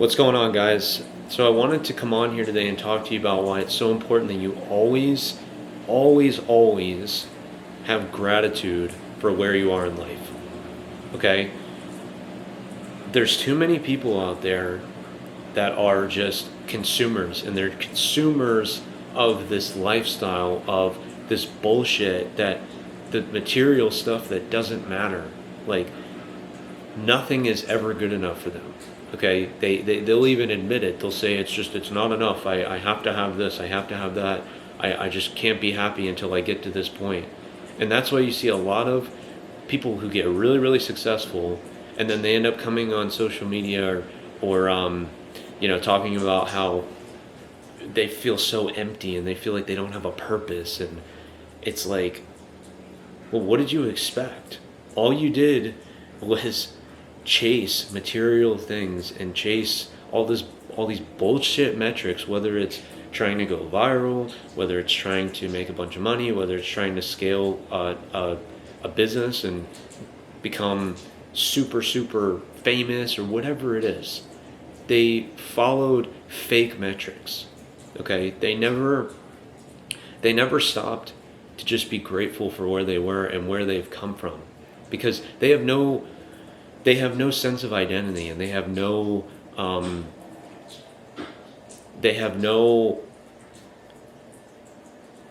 What's going on, guys? So I wanted to come on here today and talk to you about why it's so important that you always have gratitude for where you are in life. Okay? There's too many people out there that are just consumers, and they're consumers of this lifestyle, of this bullshit, that the material stuff that doesn't matter. Like, nothing is ever good enough for them. Okay, they'll even admit it. They'll say it's not enough. I have to have this, I have to have that. I just can't be happy until I get to this point. And that's why you see a lot of people who get really successful, and then they end up coming on social media or talking about how they feel so empty and they feel like they don't have a purpose. And it's like, well, what did you expect? All you did was chase material things and chase all these bullshit metrics, whether it's trying to go viral, whether it's trying to make a bunch of money, whether it's trying to scale a business and become super famous, or whatever it is. They followed fake metrics. Okay, they never stopped to just be grateful for where they were and where they've come from, because they have no sense of identity, and they have no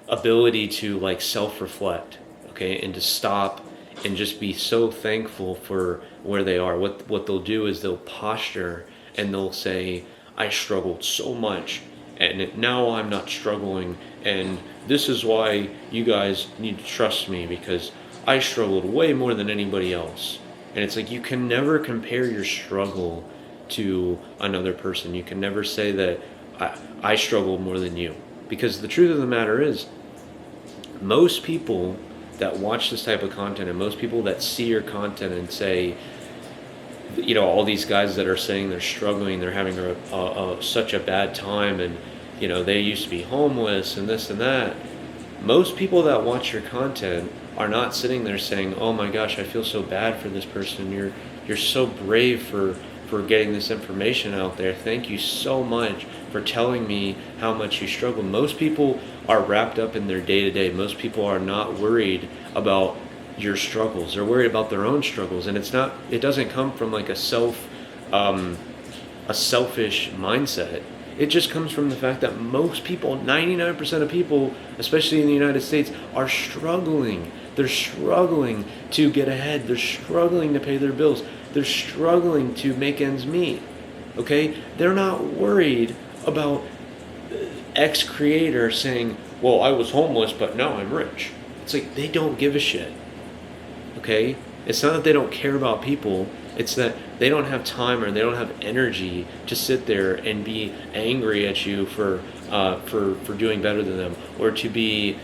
ability to like self-reflect, okay, and to stop and just be so thankful for where they are. What they'll do is they'll posture and they'll say, I struggled so much and now I'm not struggling, and this is why you guys need to trust me, because I struggled way more than anybody else. And it's like, you can never compare your struggle to another person. You can never say that I struggled more than you, because the truth of the matter is, most people that watch this type of content, and most people that see your content and say, all these guys that are saying they're struggling, they're having such a bad time, and they used to be homeless and this and that. Most people that watch your content are not sitting there saying, oh my gosh, I feel so bad for this person. You're so brave for getting this information out there. Thank you so much for telling me how much you struggle. Most people are wrapped up in their day-to-day. Most people are not worried about your struggles. They're worried about their own struggles. And it doesn't come from like a selfish mindset. It just comes from the fact that most people, 99% of people, especially in the United States, are struggling. They're struggling to get ahead. They're struggling to pay their bills. They're struggling to make ends meet. Okay? They're not worried about X creator saying, well, I was homeless, but now I'm rich. It's like, they don't give a shit. Okay? It's not that they don't care about people. It's that they don't have time, or they don't have energy to sit there and be angry at you for doing better than them, or to be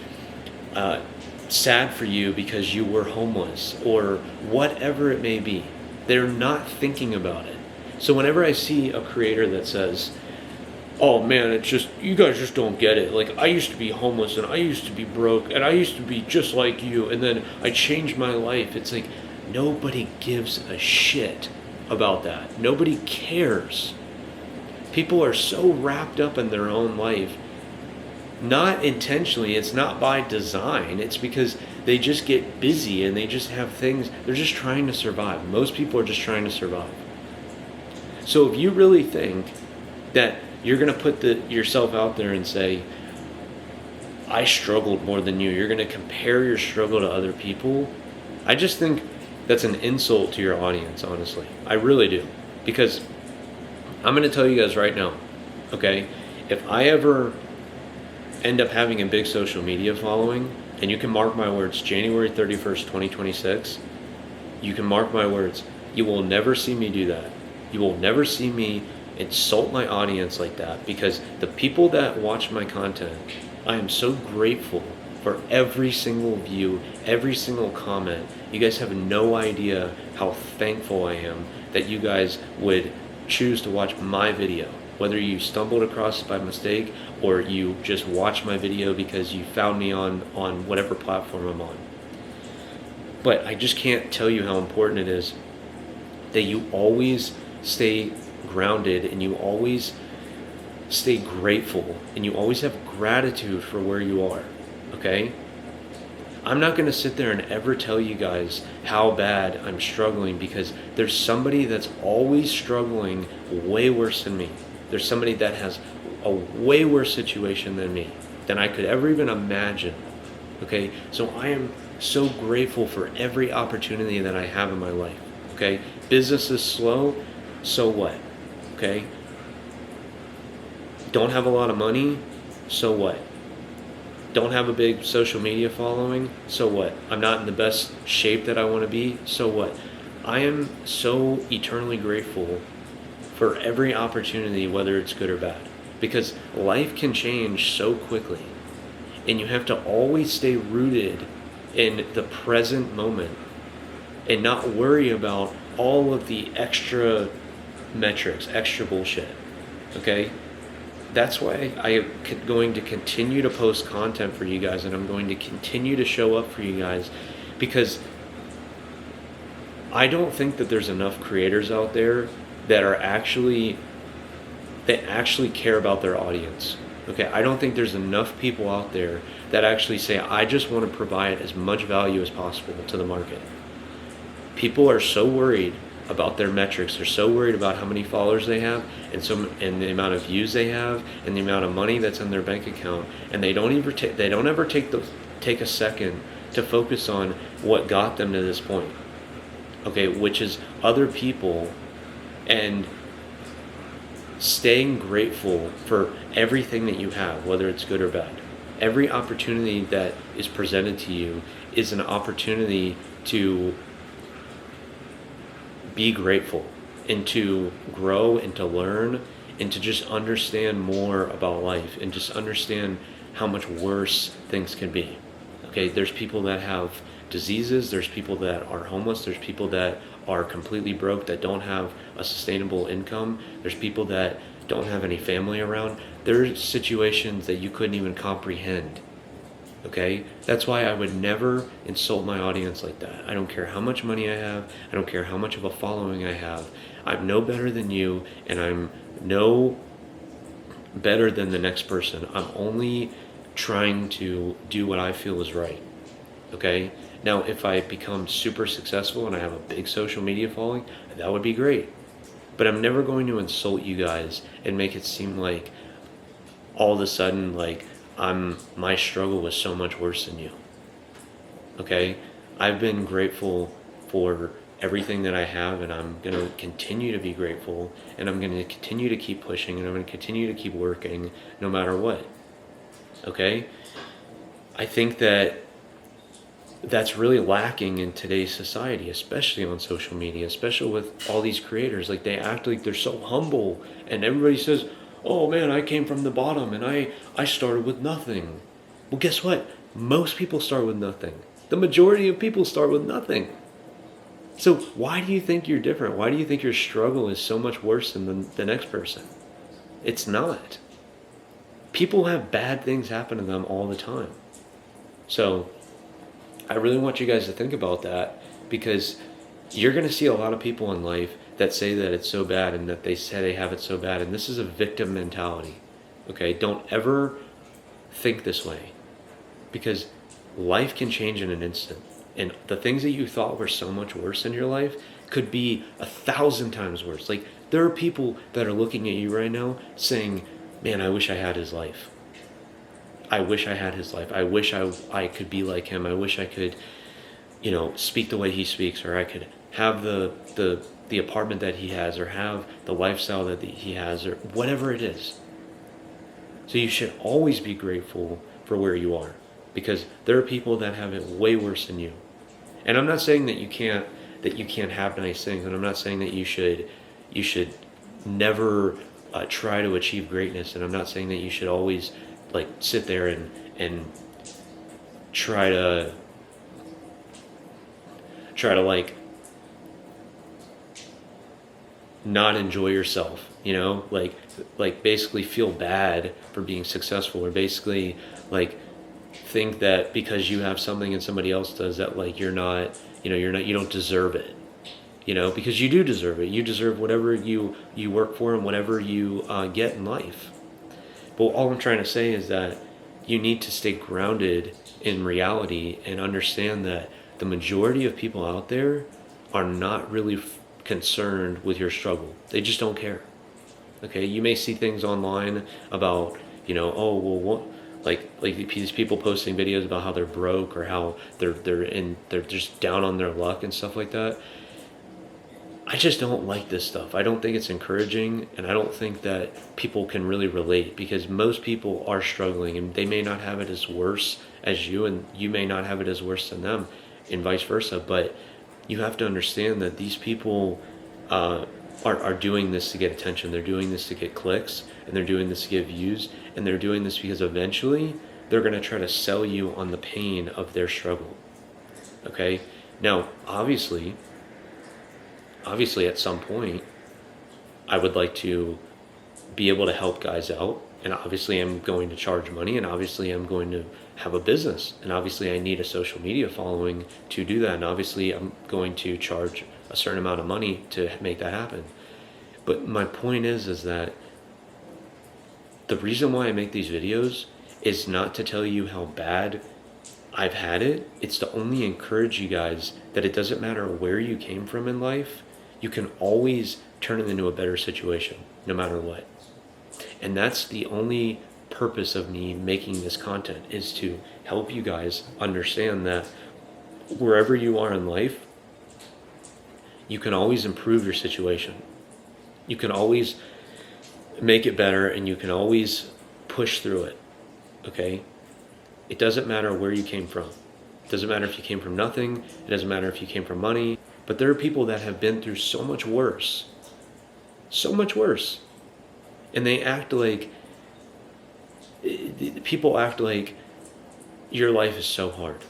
sad for you because you were homeless, or whatever it may be. They're not thinking about it. So whenever I see a creator that says, oh man, it's just, you guys just don't get it. Like, I used to be homeless, and I used to be broke, and I used to be just like you, and then I changed my life. It's like, nobody gives a shit about that. Nobody cares. People are so wrapped up in their own life, not intentionally. It's not by design. It's because they just get busy and they just have things. They're just trying to survive. Most people are just trying to survive. So if you really think that you're going to put yourself out there and say, I struggled more than you, you're going to compare your struggle to other people, I just think that's an insult to your audience, honestly. I really do. Because I'm going to tell you guys right now, okay, if I ever end up having a big social media following, and you can mark my words, January 31st, 2026, you can mark my words, you will never see me do that. You will never see me insult my audience like that, because the people that watch my content, I am so grateful for every single view, every single comment. You guys have no idea how thankful I am that you guys would choose to watch my video. Whether you stumbled across it by mistake, or you just watch my video because you found me on whatever platform I'm on. But I just can't tell you how important it is that you always stay grounded and you always stay grateful and you always have gratitude for where you are, okay? I'm not going to sit there and ever tell you guys how bad I'm struggling, because there's somebody that's always struggling way worse than me. There's somebody that has a way worse situation than me, than I could ever even imagine. Okay, so I am so grateful for every opportunity that I have in my life. Okay, business is slow, so what? Okay, don't have a lot of money, so what? Don't have a big social media following, so what? I'm not in the best shape that I want to be, so what? I am so eternally grateful for every opportunity, whether it's good or bad, because life can change so quickly, and you have to always stay rooted in the present moment and not worry about all of the extra metrics, extra bullshit, okay? That's why I'm going to continue to post content for you guys, and I'm going to continue to show up for you guys, because I don't think that there's enough creators out there that actually care about their audience. Okay, I don't think there's enough people out there that actually say, I just want to provide as much value as possible to the market. People are so worried about their metrics. They're so worried about how many followers they have, and the amount of views they have, and the amount of money that's in their bank account, and they don't ever take a second to focus on what got them to this point. Okay, which is other people, and staying grateful for everything that you have, whether it's good or bad. Every opportunity that is presented to you is an opportunity to be grateful and to grow and to learn and to just understand more about life and just understand how much worse things can be. Okay, there's people that have diseases, there's people that are homeless, there's people that are completely broke, that don't have a sustainable income, there's people that don't have any family around. There's situations that you couldn't even comprehend. Okay, that's why I would never insult my audience like that. I don't care how much money I have, I don't care how much of a following I have. I'm no better than you, and I'm no better than the next person. I'm only trying to do what I feel is right. Okay, now if I become super successful and I have a big social media following, that would be great. But I'm never going to insult you guys and make it seem like all of a sudden like my struggle was so much worse than you. Okay, I've been grateful for everything that I have, and I'm going to continue to be grateful, and I'm going to continue to keep pushing, and I'm going to continue to keep working no matter what. Okay, I think that's really lacking in today's society, especially on social media, especially with all these creators. Like, they act like they're so humble, and everybody says, oh man, I came from the bottom and I started with nothing. Well, guess what? Most people start with nothing. The majority of people start with nothing. So why do you think you're different? Why do you think your struggle is so much worse than the next person? It's not. People have bad things happen to them all the time. So I really want you guys to think about that, because you're going to see a lot of people in life that say that it's so bad and that they say they have it so bad. And this is a victim mentality. Okay, don't ever think this way, because life can change in an instant. And the things that you thought were so much worse in your life could be 1,000 times worse. Like, there are people that are looking at you right now saying, man, I wish I had his life. I wish I had his life. I wish I could be like him. I wish I could, speak the way he speaks, or I could have the apartment that he has, or have the lifestyle that he has, or whatever it is. So you should always be grateful for where you are, because there are people that have it way worse than you. And I'm not saying that you can't have nice things, and I'm not saying that you should never try to achieve greatness, and I'm not saying that you should always like sit there and try to like not enjoy yourself, like basically feel bad for being successful, or basically like think that because you have something and somebody else does that, like you don't deserve it. because you do deserve it. You deserve whatever you work for and whatever you get in life. But all I'm trying to say is that you need to stay grounded in reality and understand that the majority of people out there are not really concerned with your struggle. They just don't care. Okay, you may see things online about, oh, well, what, like these people posting videos about how they're broke or how they're just down on their luck and stuff like that. I just don't like this stuff. I don't think it's encouraging, and I don't think that people can really relate, because most people are struggling, and they may not have it as worse as you, and you may not have it as worse than them, and vice versa. But you have to understand that these people are doing this to get attention. They're doing this to get clicks, and they're doing this to get views, and they're doing this because eventually they're going to try to sell you on the pain of their struggle. Okay? Now, obviously at some point, I would like to be able to help guys out, and obviously I'm going to charge money, and obviously I'm going to have a business, and obviously I need a social media following to do that, and obviously I'm going to charge a certain amount of money to make that happen. But my point is that the reason why I make these videos is not to tell you how bad I've had it. It's to only encourage you guys that it doesn't matter where you came from in life, you can always turn it into a better situation, no matter what. And that's the only purpose of me making this content, is to help you guys understand that wherever you are in life, you can always improve your situation. You can always make it better, and you can always push through it, okay? It doesn't matter where you came from. It doesn't matter if you came from nothing. It doesn't matter if you came from money. But there are people that have been through so much worse. And they act like, people act like your life is so hard.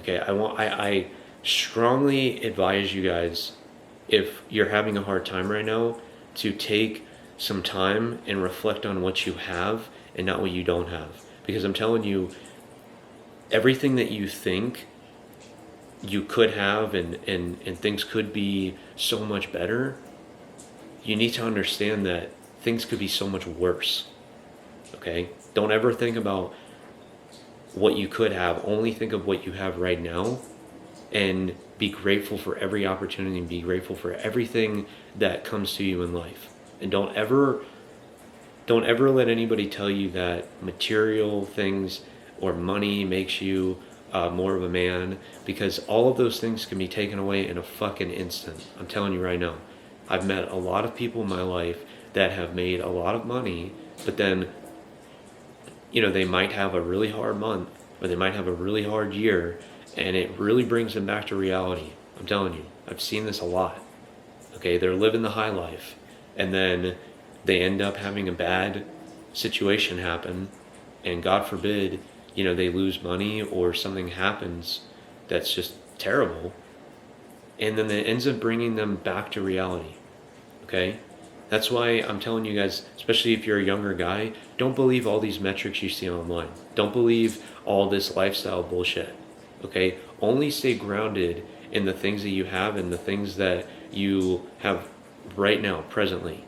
Okay, I strongly advise you guys, if you're having a hard time right now, to take some time and reflect on what you have and not what you don't have. Because I'm telling you, everything that you think you could have and things could be so much better, you need to understand that things could be so much worse. Okay? Don't ever think about what you could have. Only think of what you have right now, and be grateful for every opportunity, and be grateful for everything that comes to you in life. And don't ever let anybody tell you that material things or money makes you more of a man, because all of those things can be taken away in a fucking instant. I'm telling you right now. I've met a lot of people in my life that have made a lot of money, but then, they might have a really hard month, or they might have a really hard year, and it really brings them back to reality. I'm telling you, I've seen this a lot. Okay, they're living the high life, and then they end up having a bad situation happen, and God forbid, they lose money or something happens that's just terrible, and then it ends up bringing them back to reality. Okay? That's why I'm telling you guys, especially if you're a younger guy, don't believe all these metrics you see online. Don't believe all this lifestyle bullshit. Okay? Only stay grounded in the things that you have and the things that you have right now, presently.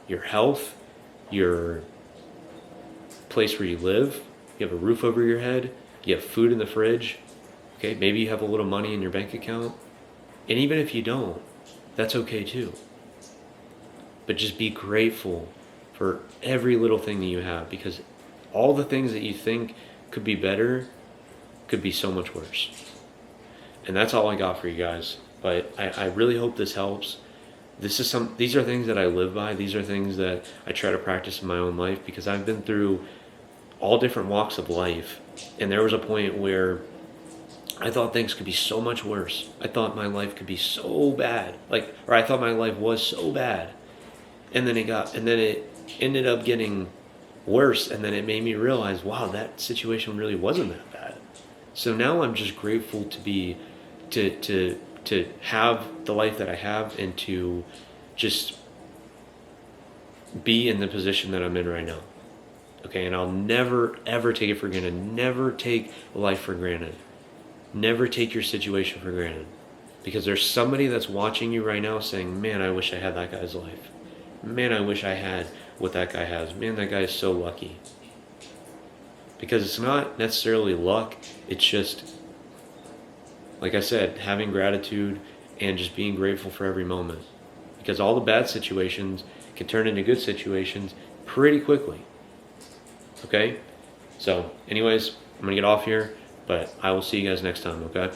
Your health, your place where you live, you have a roof over your head, you have food in the fridge, okay? Maybe you have a little money in your bank account. And even if you don't, that's okay too. But just be grateful for every little thing that you have, because all the things that you think could be better could be so much worse. And that's all I got for you guys. But I really hope this helps. These are things that I live by. These are things that I try to practice in my own life, because I've been through all different walks of life. And there was a point where I thought things could be so much worse. I thought my life could be so bad. Or I thought my life was so bad. And then it ended up getting worse. And then it made me realize, wow, that situation really wasn't that bad. So now I'm just grateful to have the life that I have, and to just be in the position that I'm in right now. Okay, and I'll never, ever take it for granted. Never take life for granted. Never take your situation for granted. Because there's somebody that's watching you right now saying, man, I wish I had that guy's life. Man, I wish I had what that guy has. Man, that guy is so lucky. Because it's not necessarily luck. It's just, like I said, having gratitude and just being grateful for every moment. Because all the bad situations can turn into good situations pretty quickly. Okay? So, anyways, I'm going to get off here, but I will see you guys next time, okay?